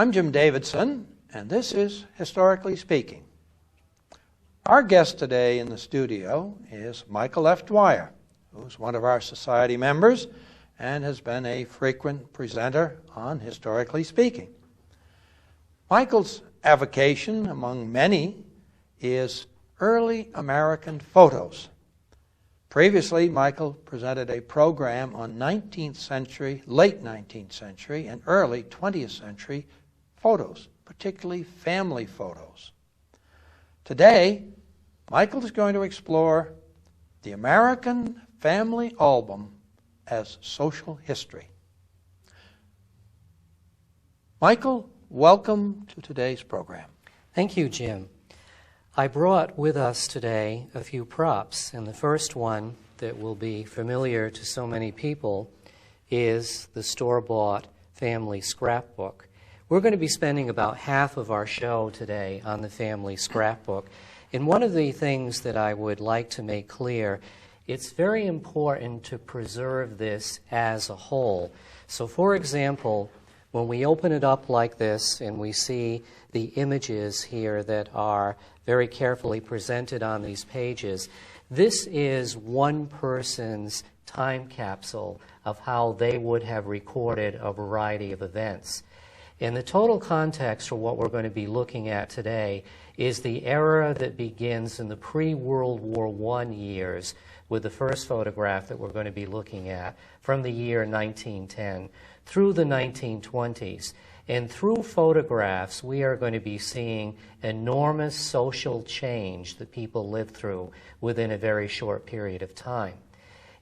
I'm Jim Davidson, and this is Historically Speaking. Our guest today in the studio is Michael F. Dwyer, who's one of our society members and has been a frequent presenter on Historically Speaking. Michael's avocation, among many, is early American photos. Previously, Michael presented a program on 19th century, late 19th century, and early 20th century photos, particularly family photos. Today, Michael is going to explore the American family album as social history. Michael, welcome to today's program. Thank you, Jim. I brought with us today a few props, and the first one that will be familiar to so many people is the store-bought family scrapbook. We're going to be spending about half of our show today on the family scrapbook. And one of the things that I would like to make clear, it's very important to preserve this as a whole. So for example, when we open it up like this and we see the images here that are very carefully presented on these pages, this is one person's time capsule of how they would have recorded a variety of events. And the total context for what we're going to be looking at today is the era that begins in the pre-World War I years with the first photograph that we're going to be looking at from the year 1910 through the 1920s. And through photographs, we are going to be seeing enormous social change that people lived through within a very short period of time.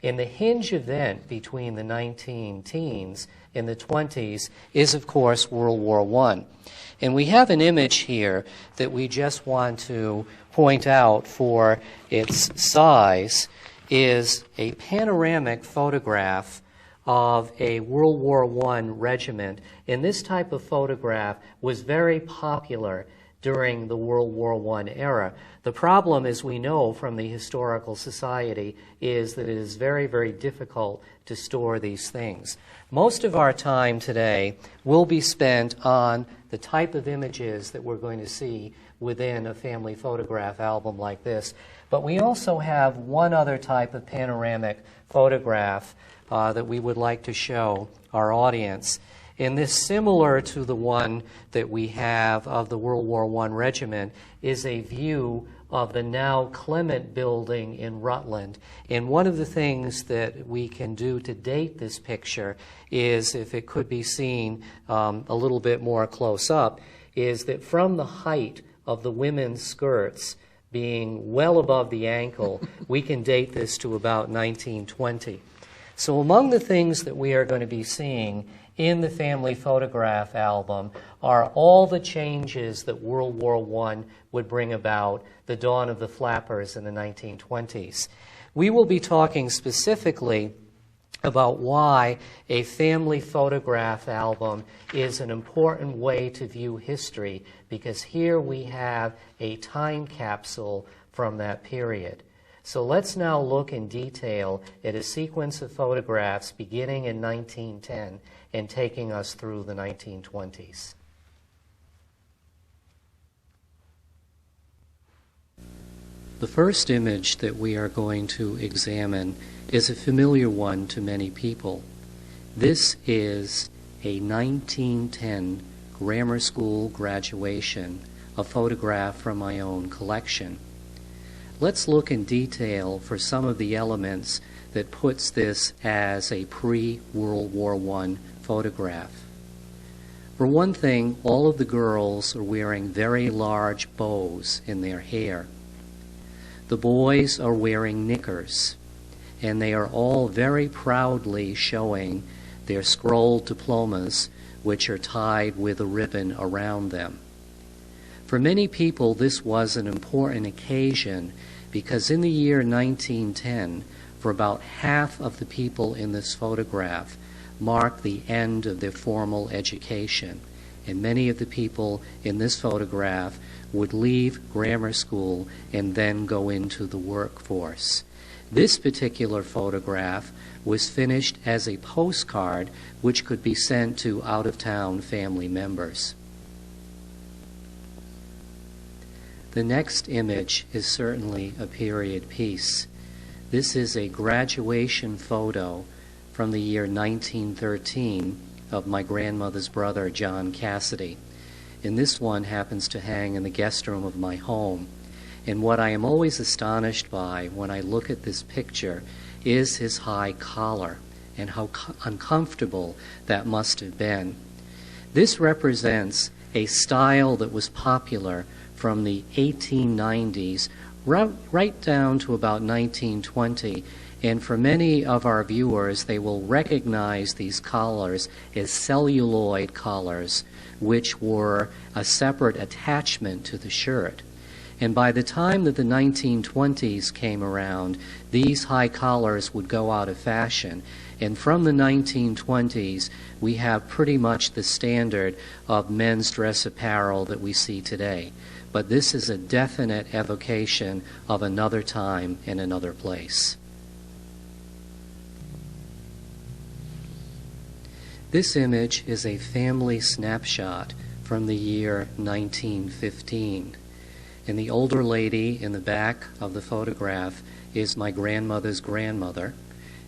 And the hinge event between the 19-teens and the 20s is, of course, World War I. And we have an image here that we just want to point out for its size is a panoramic photograph of a World War I regiment. And this type of photograph was very popular during the World War I era. The problem, as we know from the Historical Society, is that it is very, very difficult to store these things. Most of our time today will be spent on the type of images that we're going to see within a family photograph album like this. But we also have one other type of panoramic photograph that we would like to show our audience. And this, similar to the one that we have of the World War I regiment, is a view of the now Clement building in Rutland. And one of the things that we can do to date this picture is, if it could be seen a little bit more close up, is that from the height of the women's skirts being well above the ankle, we can date this to about 1920. So among the things that we are going to be seeing in the family photograph album are all the changes that World War I would bring about, the dawn of the flappers in the 1920s. We will be talking specifically about why a family photograph album is an important way to view history, because here we have a time capsule from that period. So let's now look in detail at a sequence of photographs beginning in 1910 and taking us through the 1920s. The first image that we are going to examine is a familiar one to many people. This is a 1910 grammar school graduation, a photograph from my own collection. Let's look in detail for some of the elements that puts this as a pre-World War I photograph. For one thing, all of the girls are wearing very large bows in their hair. The boys are wearing knickers, and they are all very proudly showing their scrolled diplomas, which are tied with a ribbon around them. For many people, this was an important occasion because in the year 1910, for about half of the people in this photograph, marked the end of their formal education. And many of the people in this photograph would leave grammar school and then go into the workforce. This particular photograph was finished as a postcard which could be sent to out-of-town family members. The next image is certainly a period piece. This is a graduation photo from the year 1913 of my grandmother's brother, John Cassidy. And this one happens to hang in the guest room of my home. And what I am always astonished by when I look at this picture is his high collar and how uncomfortable that must have been. This represents a style that was popular from the 1890s right down to about 1920. And for many of our viewers, they will recognize these collars as celluloid collars, which were a separate attachment to the shirt. And by the time that the 1920s came around, these high collars would go out of fashion. And from the 1920s, we have pretty much the standard of men's dress apparel that we see today. But this is a definite evocation of another time and another place. This image is a family snapshot from the year 1915. And the older lady in the back of the photograph is my grandmother's grandmother,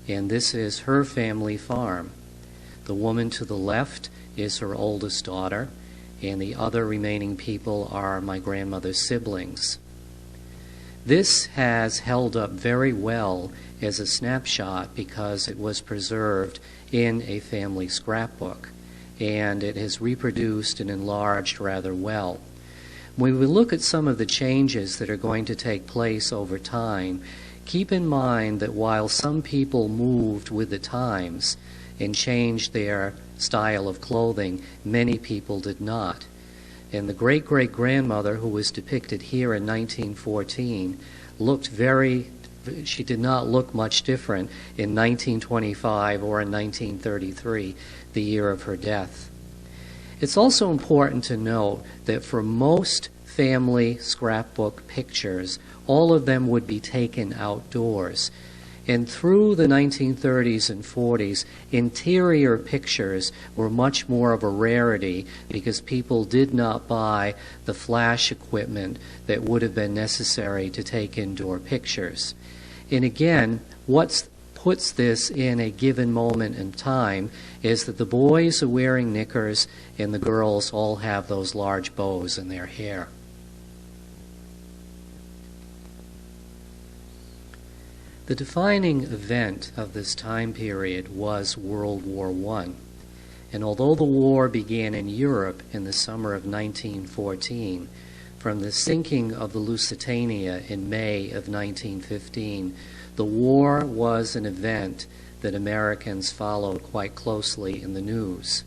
and this is her family farm. The woman to the left is her oldest daughter, and the other remaining people are my grandmother's siblings. This has held up very well as a snapshot because it was preserved in a family scrapbook, and it has reproduced and enlarged rather well. When we look at some of the changes that are going to take place over time, keep in mind that while some people moved with the times and changed their style of clothing, many people did not. And the great-great-grandmother who was depicted here in 1914 she did not look much different in 1925 or in 1933, the year of her death. It's also important to note that for most family scrapbook pictures, all of them would be taken outdoors. And through the 1930s and 40s, interior pictures were much more of a rarity because people did not buy the flash equipment that would have been necessary to take indoor pictures. And again, what puts this in a given moment in time is that the boys are wearing knickers and the girls all have those large bows in their hair. The defining event of this time period was World War I. And although the war began in Europe in the summer of 1914, from the sinking of the Lusitania in May of 1915, the war was an event that Americans followed quite closely in the news.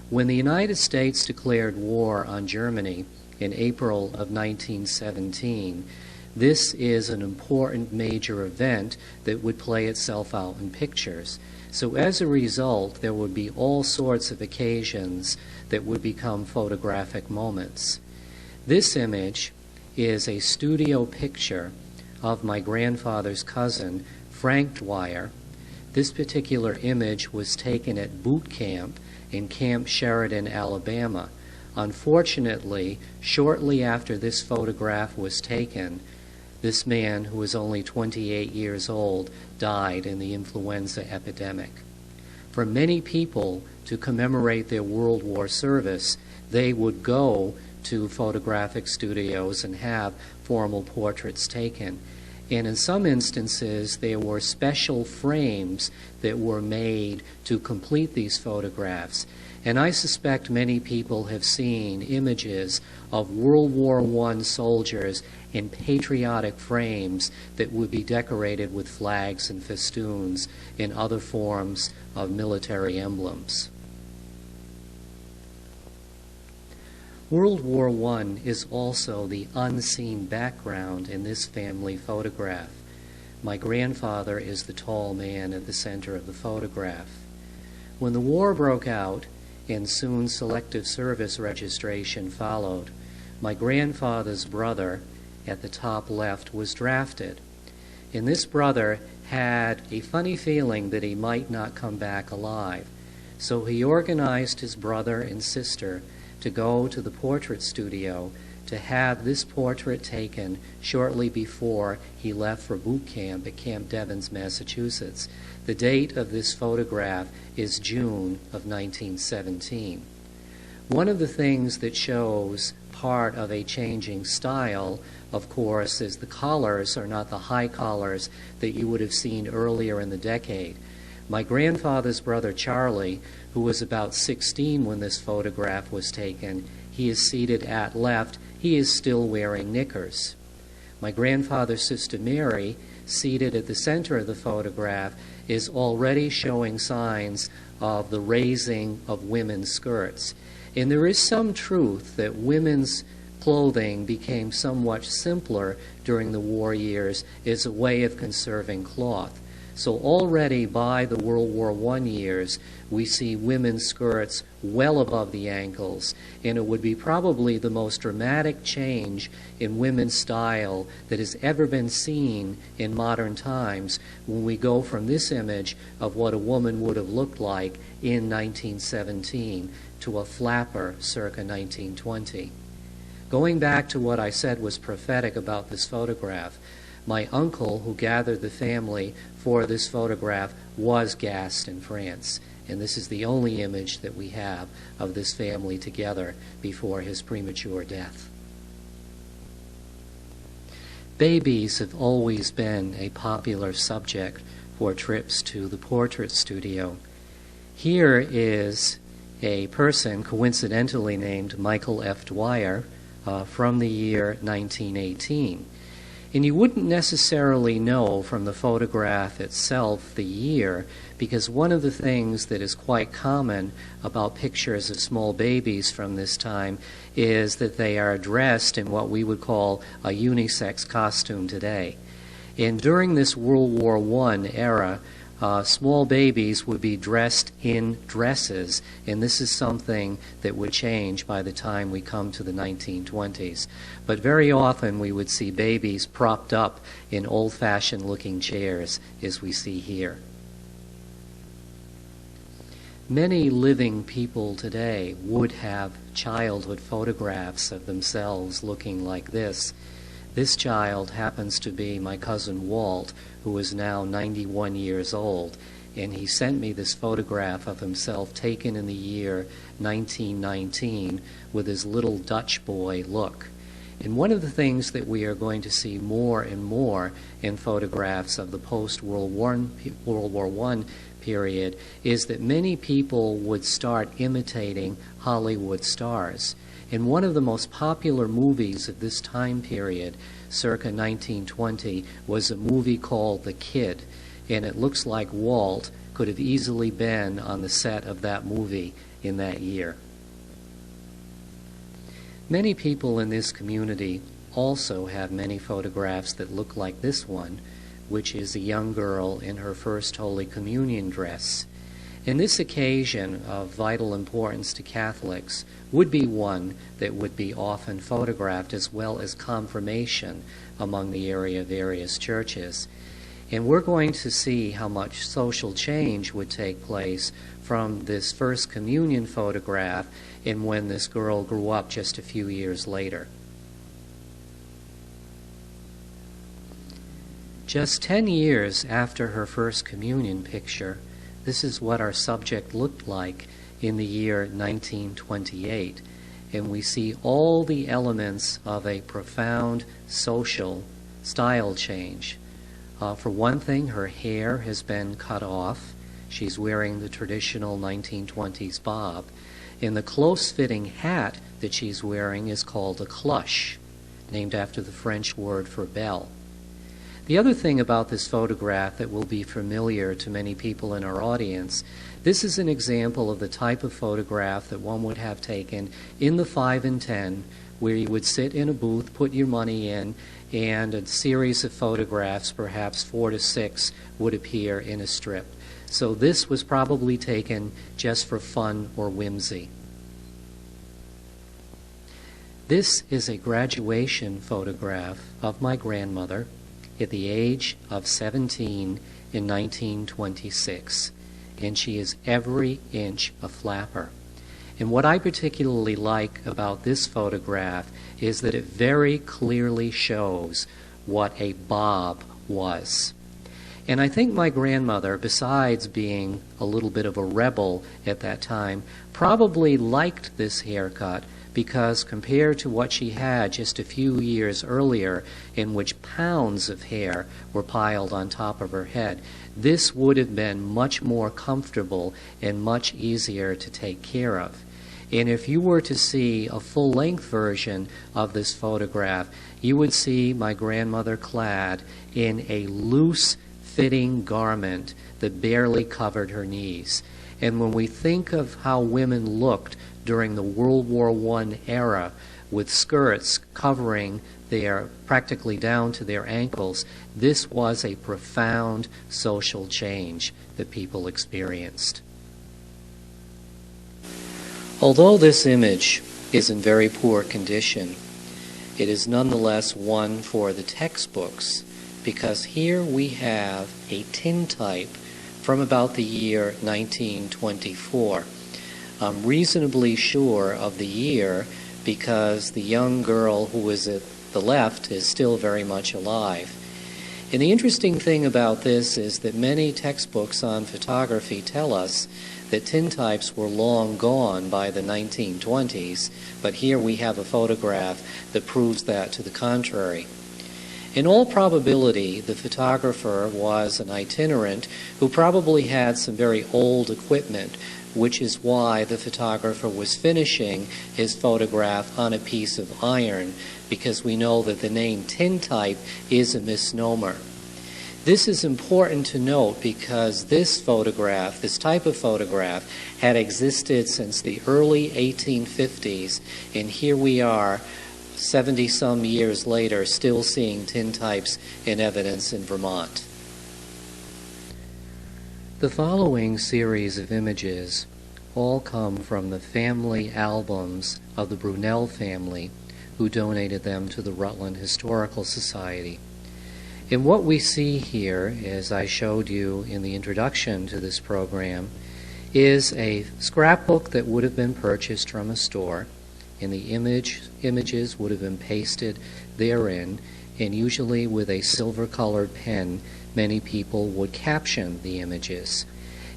When the United States declared war on Germany in April of 1917, this is an important major event that would play itself out in pictures. So as a result, there would be all sorts of occasions that would become photographic moments. This image is a studio picture of my grandfather's cousin, Frank Dwyer. This particular image was taken at boot camp in Camp Sheridan, Alabama. Unfortunately, shortly after this photograph was taken, this man, who was only 28 years old, died in the influenza epidemic. For many people, to commemorate their World War service, they would go to photographic studios and have formal portraits taken. And in some instances, there were special frames that were made to complete these photographs. And I suspect many people have seen images of World War I soldiers in patriotic frames that would be decorated with flags and festoons and other forms of military emblems. World War I is also the unseen background in this family photograph. My grandfather is the tall man at the center of the photograph. When the war broke out, and soon selective service registration followed, my grandfather's brother, at the top left, was drafted. And this brother had a funny feeling that he might not come back alive. So he organized his brother and sister to go to the portrait studio to have this portrait taken shortly before he left for boot camp at Camp Devens, Massachusetts. The date of this photograph is June of 1917. One of the things that shows part of a changing style, of course, is the collars are not the high collars that you would have seen earlier in the decade. My grandfather's brother Charlie, who was about 16 when this photograph was taken, he is seated at left. He is still wearing knickers. My grandfather's sister Mary, seated at the center of the photograph, is already showing signs of the raising of women's skirts. And there is some truth that women's clothing became somewhat simpler during the war years as a way of conserving cloth. So already by the World War I years, we see women's skirts well above the ankles, and it would be probably the most dramatic change in women's style that has ever been seen in modern times when we go from this image of what a woman would have looked like in 1917 to a flapper circa 1920. Going back to what I said was prophetic about this photograph, my uncle, who gathered the family for this photograph, was gassed in France. And this is the only image that we have of this family together before his premature death. Babies have always been a popular subject for trips to the portrait studio. Here is a person coincidentally named Michael F. Dwyer from the year 1918. And you wouldn't necessarily know from the photograph itself the year, because one of the things that is quite common about pictures of small babies from this time is that they are dressed in what we would call a unisex costume today. And during this World War I era, small babies would be dressed in dresses, and this is something that would change by the time we come to the 1920s. But very often we would see babies propped up in old-fashioned looking chairs, as we see here. Many living people today would have childhood photographs of themselves looking like this. This child happens to be my cousin Walt, who is now 91 years old, and he sent me this photograph of himself taken in the year 1919 with his little Dutch boy look. And one of the things that we are going to see more and more in photographs of the post-World War I period is that many people would start imitating Hollywood stars. And one of the most popular movies of this time period, circa 1920, was a movie called The Kid. And it looks like Walt could have easily been on the set of that movie in that year. Many people in this community also have many photographs that look like this one, which is a young girl in her first Holy Communion dress. And this occasion of vital importance to Catholics would be one that would be often photographed, as well as confirmation among the area various churches. And we're going to see how much social change would take place from this first communion photograph and when this girl grew up just a few years later. just 10 years after her first communion picture, this is what our subject looked like in the year 1928. And we see all the elements of a profound social style change. For one thing, her hair has been cut off. She's wearing the traditional 1920s bob. And the close-fitting hat that she's wearing is called a cloche, named after the French word for bell. The other thing about this photograph that will be familiar to many people in our audience, this is an example of the type of photograph that one would have taken in the 5 and 10, where you would sit in a booth, put your money in, and a series of photographs, perhaps 4 to 6, would appear in a strip. So this was probably taken just for fun or whimsy. This is a graduation photograph of my grandmother at the age of 17 in 1926, and she is every inch a flapper. And what I particularly like about this photograph is that it very clearly shows what a bob was. And I think my grandmother, besides being a little bit of a rebel at that time, probably liked this haircut because compared to what she had just a few years earlier, in which pounds of hair were piled on top of her head, this would have been much more comfortable and much easier to take care of. And if you were to see a full-length version of this photograph, you would see my grandmother clad in a loose-fitting garment that barely covered her knees. And when we think of how women looked during the World War I era, with skirts covering their practically down to their ankles, this was a profound social change that people experienced. Although this image is in very poor condition, it is nonetheless one for the textbooks, because here we have a tintype from about the year 1924. I'm reasonably sure of the year because the young girl who is at the left is still very much alive. And the interesting thing about this is that many textbooks on photography tell us that tintypes were long gone by the 1920s, but here we have a photograph that proves that to the contrary. In all probability, the photographer was an itinerant who probably had some very old equipment, which is why the photographer was finishing his photograph on a piece of iron, because we know that the name tintype is a misnomer. This is important to note because this photograph, this type of photograph, had existed since the early 1850s, and here we are 70-some years later still seeing tintypes in evidence in Vermont. The following series of images all come from the family albums of the Brunel family, who donated them to the Rutland Historical Society. And what we see here, as I showed you in the introduction to this program, is a scrapbook that would have been purchased from a store, and the images would have been pasted therein, and usually with a silver-colored pen, many people would caption the images.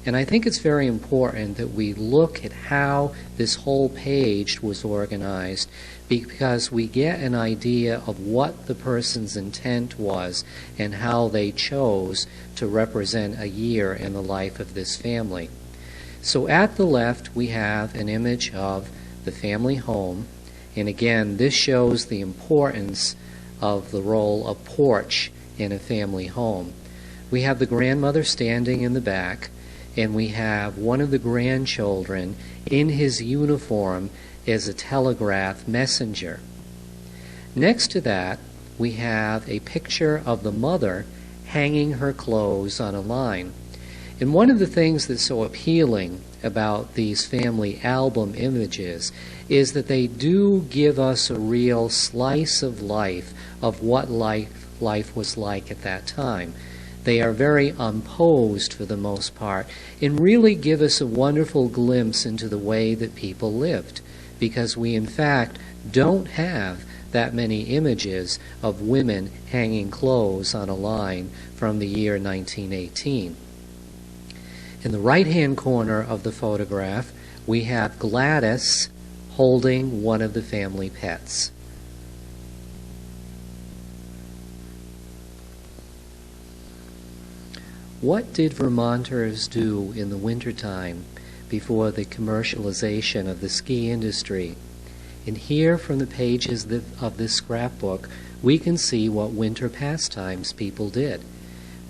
And I think it's very important that we look at how this whole page was organized, because we get an idea of what the person's intent was and how they chose to represent a year in the life of this family. So at the left we have an image of the family home, and again this shows the importance of the role of porch in a family home. We have the grandmother standing in the back, and we have one of the grandchildren in his uniform as a telegraph messenger. Next to that, we have a picture of the mother hanging her clothes on a line. And one of the things that's so appealing about these family album images is that they do give us a real slice of life of what life was like at that time. They are very unposed for the most part and really give us a wonderful glimpse into the way that people lived, because we in fact don't have that many images of women hanging clothes on a line from the year 1918. In the right-hand corner of the photograph, we have Gladys holding one of the family pets. What did Vermonters do in the wintertime before the commercialization of the ski industry? And here from the pages of this scrapbook, we can see what winter pastimes people did.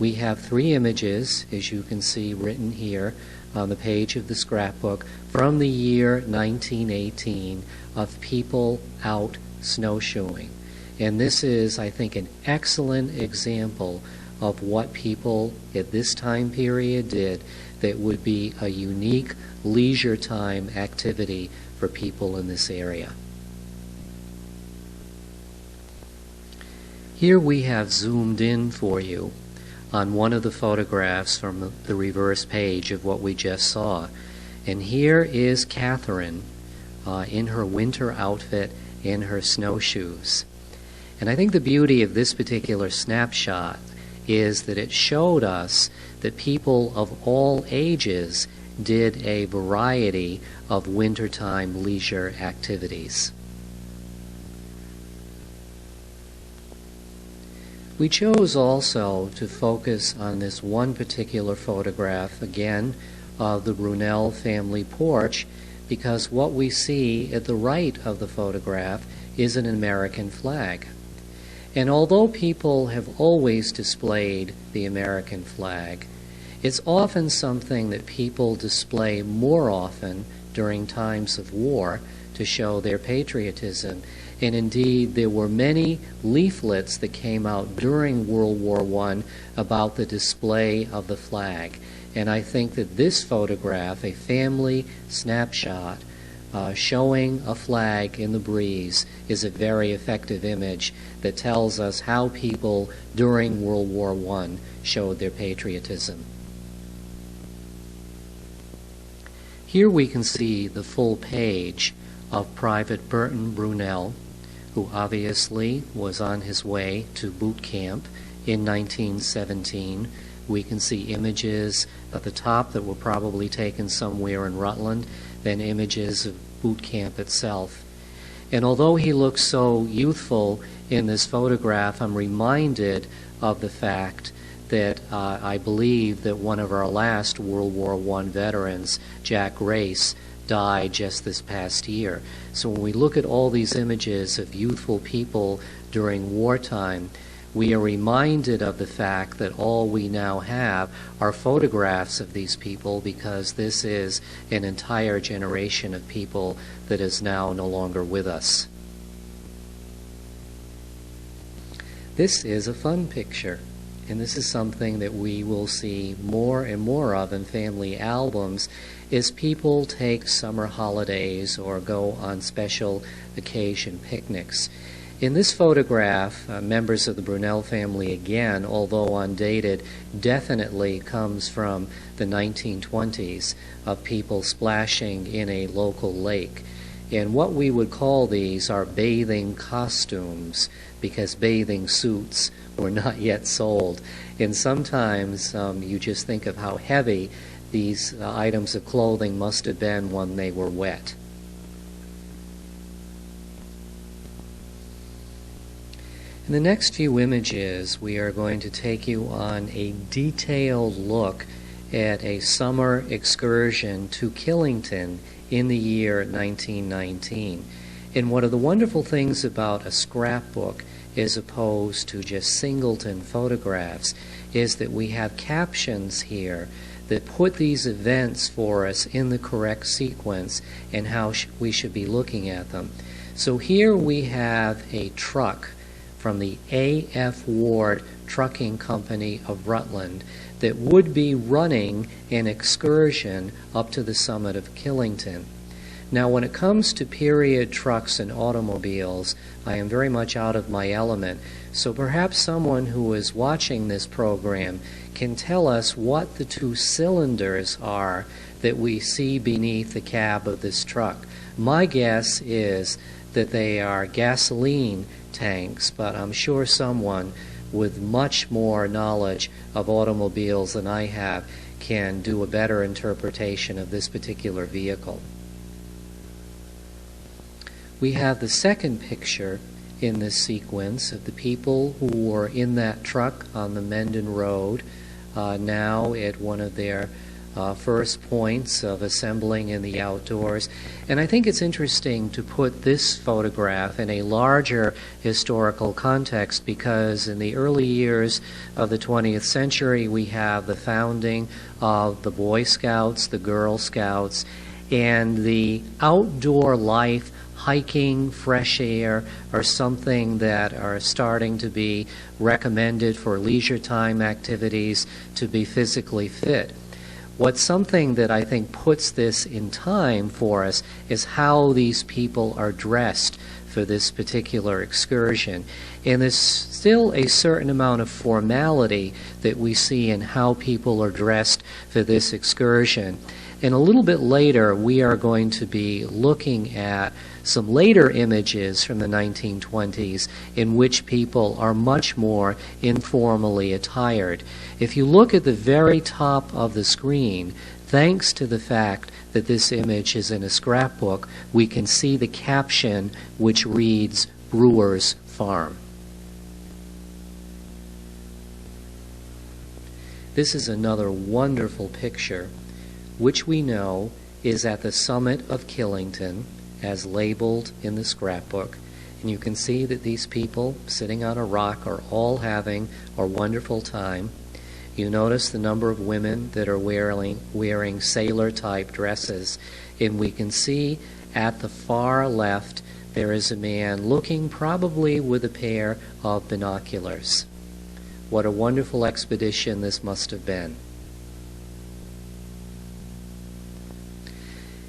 We have 3 images, as you can see written here on the page of the scrapbook, from the year 1918 of people out snowshoeing. And this is, I think, an excellent example of what people at this time period did that would be a unique leisure time activity for people in this area. Here we have zoomed in for you on one of the photographs from the reverse page of what we just saw. And here is Catherine in her winter outfit in her snowshoes. And I think the beauty of this particular snapshot is that it showed us that people of all ages did a variety of wintertime leisure activities. We chose also to focus on this one particular photograph, again, of the Brunel family porch, because what we see at the right of the photograph is an American flag. And although people have always displayed the American flag, it's often something that people display more often during times of war to show their patriotism. And indeed, there were many leaflets that came out during World War I about the display of the flag. And I think that this photograph, a family snapshot, showing a flag in the breeze, is a very effective image that tells us how people during World War I showed their patriotism. Here we can see the full page of Private Burton Brunel, who obviously was on his way to boot camp in 1917. We can see images at the top that were probably taken somewhere in Rutland, then images of boot camp itself. And although he looks so youthful in this photograph, I'm reminded of the fact that I believe that one of our last World War I veterans, Jack Race, died just this past year. So when we look at all these images of youthful people during wartime, we are reminded of the fact that all we now have are photographs of these people, because this is an entire generation of people that is now no longer with us. This is a fun picture, and this is something that we will see more and more of in family albums as people take summer holidays or go on special occasion picnics. In this photograph, members of the Brunel family, again, although undated, definitely comes from the 1920s of people splashing in a local lake. And what we would call these are bathing costumes, because bathing suits were not yet sold. And sometimes you just think of how heavy these items of clothing must have been when they were wet. In the next few images, we are going to take you on a detailed look at a summer excursion to Killington in the year 1919. And one of the wonderful things about a scrapbook, as opposed to just singleton photographs, is that we have captions here that put these events for us in the correct sequence and how we should be looking at them. So here we have a truck from the A.F. Ward Trucking Company of Rutland that would be running an excursion up to the summit of Killington. Now, when it comes to period trucks and automobiles, I am very much out of my element. So perhaps someone who is watching this program can tell us what the 2 cylinders are that we see beneath the cab of this truck. My guess is that they are gasoline tanks, but I'm sure someone with much more knowledge of automobiles than I have can do a better interpretation of this particular vehicle. We have the second picture in this sequence of the people who were in that truck on the Mendon Road, now at one of their first points of assembling in the outdoors. And I think it's interesting to put this photograph in a larger historical context, because in the early years of the 20th century we have the founding of the Boy Scouts, the Girl Scouts, and the outdoor life, hiking, fresh air, are something that are starting to be recommended for leisure time activities to be physically fit. What's something that I think puts this in time for us is how these people are dressed for this particular excursion. And there's still a certain amount of formality that we see in how people are dressed for this excursion. And a little bit later, we are going to be looking at some later images from the 1920s in which people are much more informally attired. If you look at the very top of the screen, thanks to the fact that this image is in a scrapbook, we can see the caption which reads Brewer's Farm. This is another wonderful picture, which we know is at the summit of Killington, as labeled in the scrapbook. And you can see that these people sitting on a rock are all having a wonderful time. You notice the number of women that are wearing sailor-type dresses. And we can see at the far left there is a man looking probably with a pair of binoculars. What a wonderful expedition this must have been.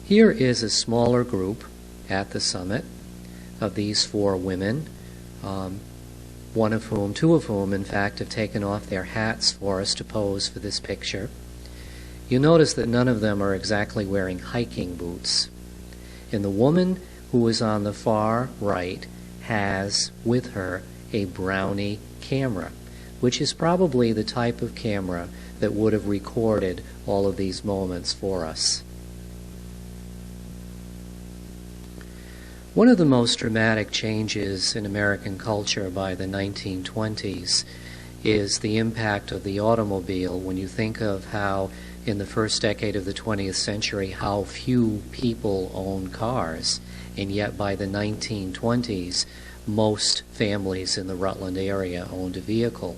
Here is a smaller group at the summit of these four women, two of whom, in fact, have taken off their hats for us to pose for this picture. You notice that none of them are exactly wearing hiking boots. And the woman who is on the far right has with her a Brownie camera, which is probably the type of camera that would have recorded all of these moments for us. One of the most dramatic changes in American culture by the 1920s is the impact of the automobile. When you think of how in the first decade of the 20th century how few people owned cars, and yet by the 1920s most families in the Rutland area owned a vehicle.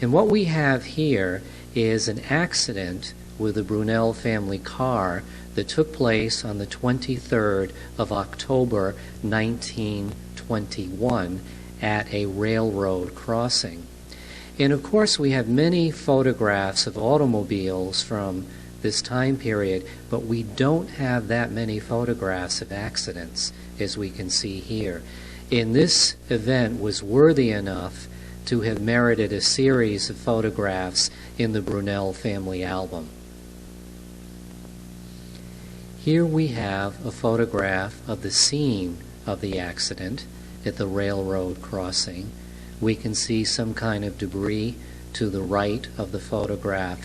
And what we have here is an accident with the Brunel family car that took place on the 23rd of October 1921 at a railroad crossing. And of course we have many photographs of automobiles from this time period, but we don't have that many photographs of accidents, as we can see here. And this event was worthy enough to have merited a series of photographs in the Brunel family album. Here we have a photograph of the scene of the accident at the railroad crossing. We can see some kind of debris to the right of the photograph,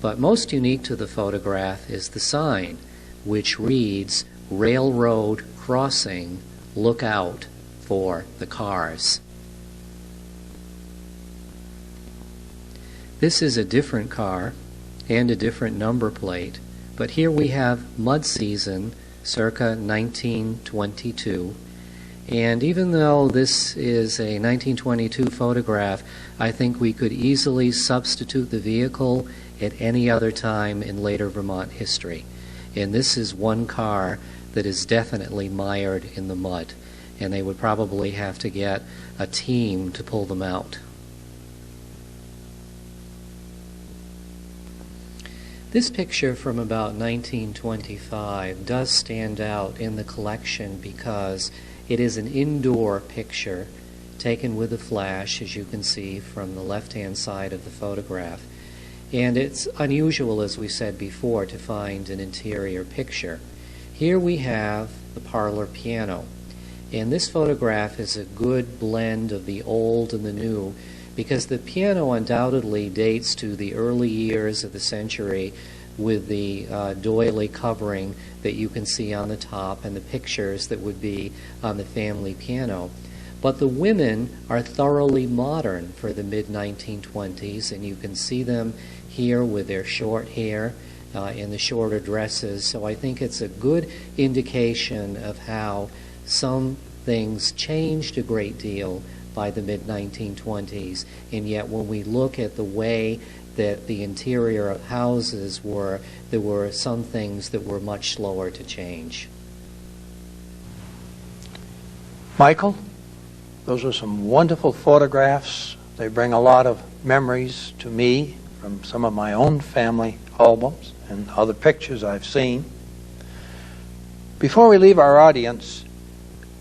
but most unique to the photograph is the sign, which reads, "Railroad Crossing, look out for the cars." This is a different car and a different number plate, but here we have mud season circa 1922. And even though this is a 1922 photograph, I think we could easily substitute the vehicle at any other time in later Vermont history. And this is one car that is definitely mired in the mud, and they would probably have to get a team to pull them out. This picture from about 1925 does stand out in the collection because it is an indoor picture taken with a flash, as you can see from the left-hand side of the photograph. And it's unusual, as we said before, to find an interior picture. Here we have the parlor piano. And this photograph is a good blend of the old and the new, because the piano undoubtedly dates to the early years of the century with the doily covering that you can see on the top and the pictures that would be on the family piano. But the women are thoroughly modern for the mid-1920s, and you can see them here with their short hair in the shorter dresses. So I think it's a good indication of how some things changed a great deal by the mid-1920s, and yet when we look at the way that the interior of houses were, there were some things that were much slower to change. Michael, those are some wonderful photographs. They bring a lot of memories to me from some of my own family albums and other pictures I've seen. Before we leave our audience,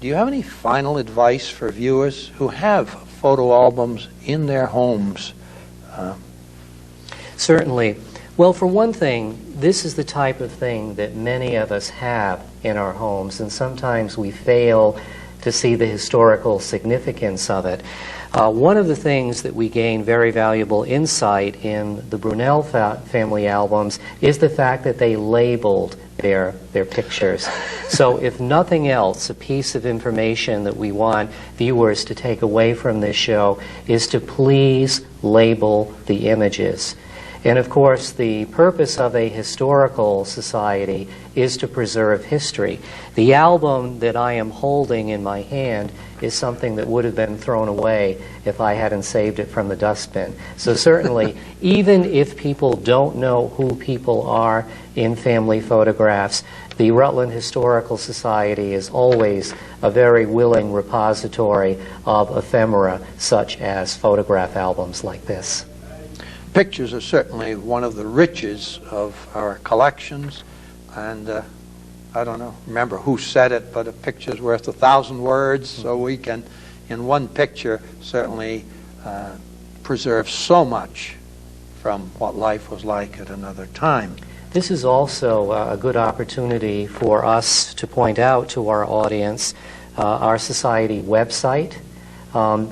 do you have any final advice for viewers who have photo albums in their homes? Certainly. Well, for one thing, this is the type of thing that many of us have in our homes, and sometimes we fail to see the historical significance of it. One of the things that we gain very valuable insight in the Brunel family albums is the fact that they labeled their pictures. So if nothing else, a piece of information that we want viewers to take away from this show is to please label the images. And of course, the purpose of a historical society is to preserve history. The album that I am holding in my hand is something that would have been thrown away if I hadn't saved it from the dustbin. So certainly, even if people don't know who people are in family photographs, the Rutland Historical Society is always a very willing repository of ephemera, such as photograph albums like this. Pictures are certainly one of the riches of our collections, and I don't know, remember who said it, but a picture's worth 1,000 words, so we can, in one picture, certainly preserve so much from what life was like at another time. This is also a good opportunity for us to point out to our audience our society website,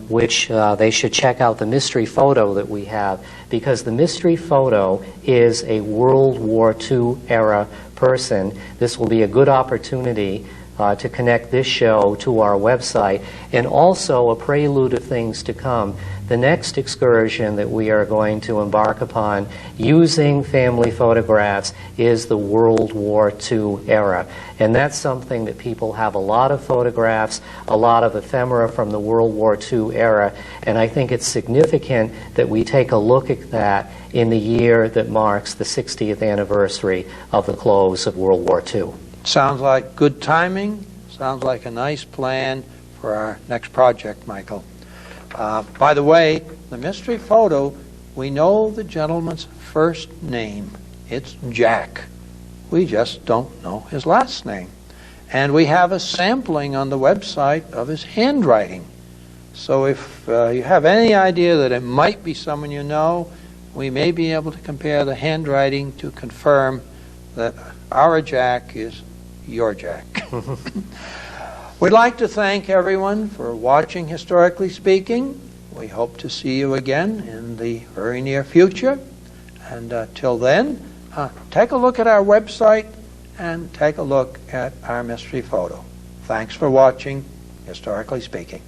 which they should check out the mystery photo that we have, because the mystery photo is a World War II era person. This will be a good opportunity to connect this show to our website, and also a prelude of things to come. The next excursion that we are going to embark upon using family photographs is the World War II era. And that's something that people have a lot of photographs, a lot of ephemera from the World War II era, and I think it's significant that we take a look at that in the year that marks the 60th anniversary of the close of World War II. Sounds like good timing. Sounds like a nice plan for our next project, Michael. By the way, the mystery photo, we know the gentleman's first name. It's Jack. We just don't know his last name. And we have a sampling on the website of his handwriting. So if you have any idea that it might be someone you know, we may be able to compare the handwriting to confirm that our Jack is your Jack. We'd like to thank everyone for watching Historically Speaking. We hope to see you again in the very near future. And till then, take a look at our website and take a look at our mystery photo. Thanks for watching Historically Speaking.